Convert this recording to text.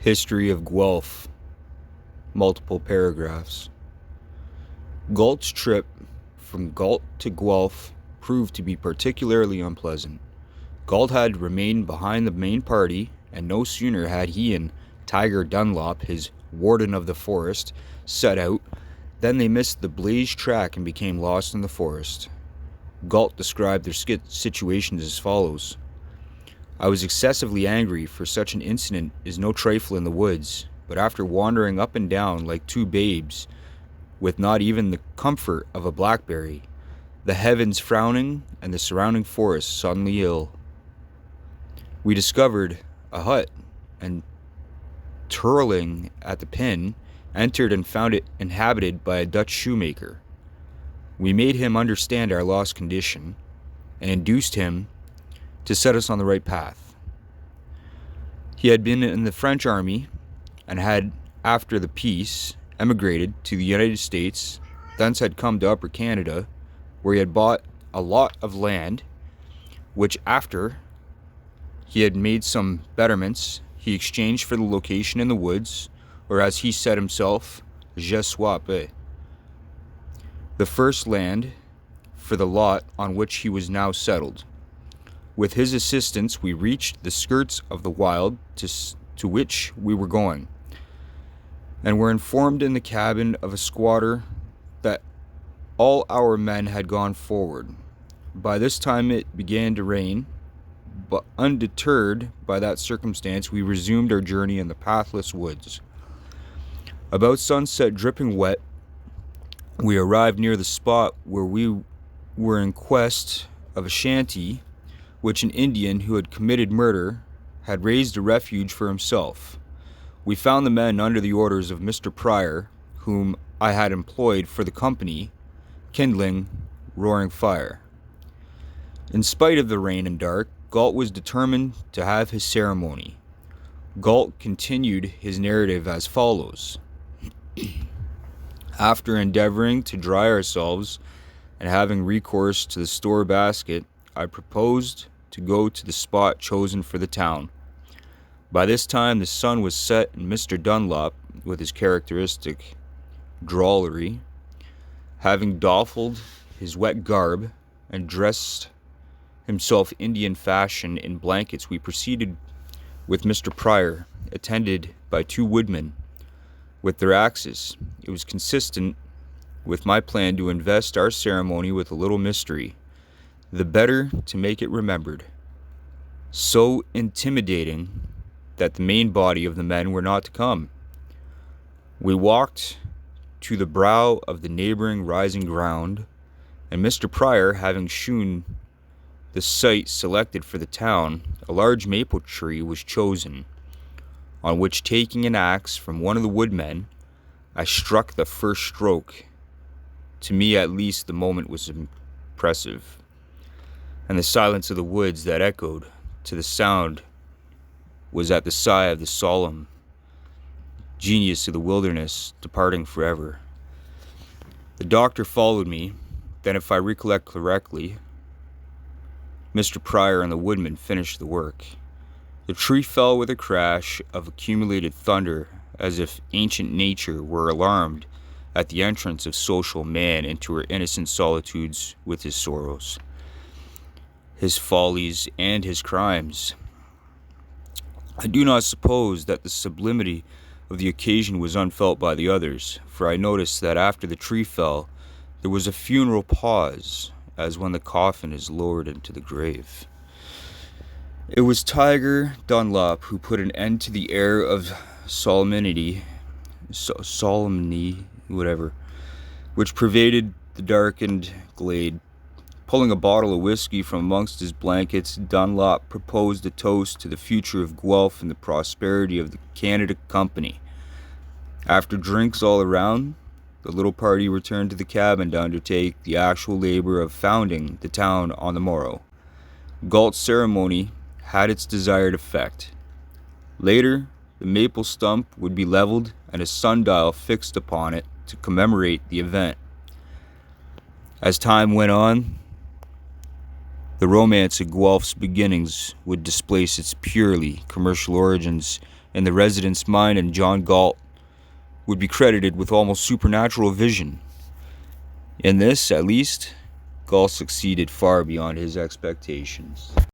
History of Guelph, multiple paragraphs. Galt's trip from Galt to Guelph proved to be particularly unpleasant. Galt had remained behind the main party, and no sooner had he and Tiger Dunlop, his warden of the forest, set out than they missed the blazed track and became lost in the forest. Galt described their situation as follows. I was excessively angry, for such an incident is no trifle in the woods, but after wandering up and down like two babes, with not even the comfort of a blackberry, the heavens frowning and the surrounding forest suddenly ill, we discovered a hut, and twirling at the pin, entered and found it inhabited by a Dutch shoemaker. We made him understand our lost condition, and induced him to set us on the right path. He had been in the French army, and had, after the peace, emigrated to the United States, thence had come to Upper Canada, where he had bought a lot of land, which after he had made some betterments, he exchanged for the location in the woods, or as he said himself, je suis paix. The first land for the lot on which he was now settled. With his assistance, we reached the skirts of the wild to which we were going, and were informed in the cabin of a squatter that all our men had gone forward. By this time it began to rain, but undeterred by that circumstance, we resumed our journey in the pathless woods. About sunset, dripping wet, we arrived near the spot where we were in quest of a shanty which an Indian who had committed murder had raised a refuge for himself. We found the men under the orders of Mr. Pryor, whom I had employed for the company, kindling roaring fire. In spite of the rain and dark, Galt was determined to have his ceremony. Galt continued his narrative as follows. After endeavoring to dry ourselves and having recourse to the store basket, I proposed to go to the spot chosen for the town. By this time the sun was set, and Mr. Dunlop, with his characteristic drollery, having doffled his wet garb and dressed himself Indian fashion in blankets, we proceeded with Mr. Pryor, attended by two woodmen with their axes. It was consistent with my plan to invest our ceremony with a little mystery, the better to make it remembered, so intimidating that the main body of the men were not to come. We walked to the brow of the neighboring rising ground, and Mr. Pryor having shewn the site selected for the town, a large maple tree was chosen, on which, taking an axe from one of the woodmen, I struck the first stroke. To me, at least, the moment was impressive, and the silence of the woods that echoed to the sound was at the sigh of the solemn genius of the wilderness departing forever. The doctor followed me. Then, if I recollect correctly, Mr. Pryor and the woodman finished the work. The tree fell with a crash of accumulated thunder, as if ancient nature were alarmed at the entrance of social man into her innocent solitudes with his sorrows, his follies, and his crimes. I do not suppose that the sublimity of the occasion was unfelt by the others, for I noticed that after the tree fell, there was a funeral pause, as when the coffin is lowered into the grave. It was Tiger Dunlop who put an end to the air of solemnity, which pervaded the darkened glade. Pulling a bottle of whiskey from amongst his blankets, Dunlop proposed a toast to the future of Guelph and the prosperity of the Canada Company. After drinks all around, the little party returned to the cabin to undertake the actual labor of founding the town on the morrow. Galt's ceremony had its desired effect. Later, the maple stump would be leveled and a sundial fixed upon it to commemorate the event. As time went on, the romance of Guelph's beginnings would displace its purely commercial origins in the resident's mind, and John Galt would be credited with almost supernatural vision. In this, at least, Galt succeeded far beyond his expectations.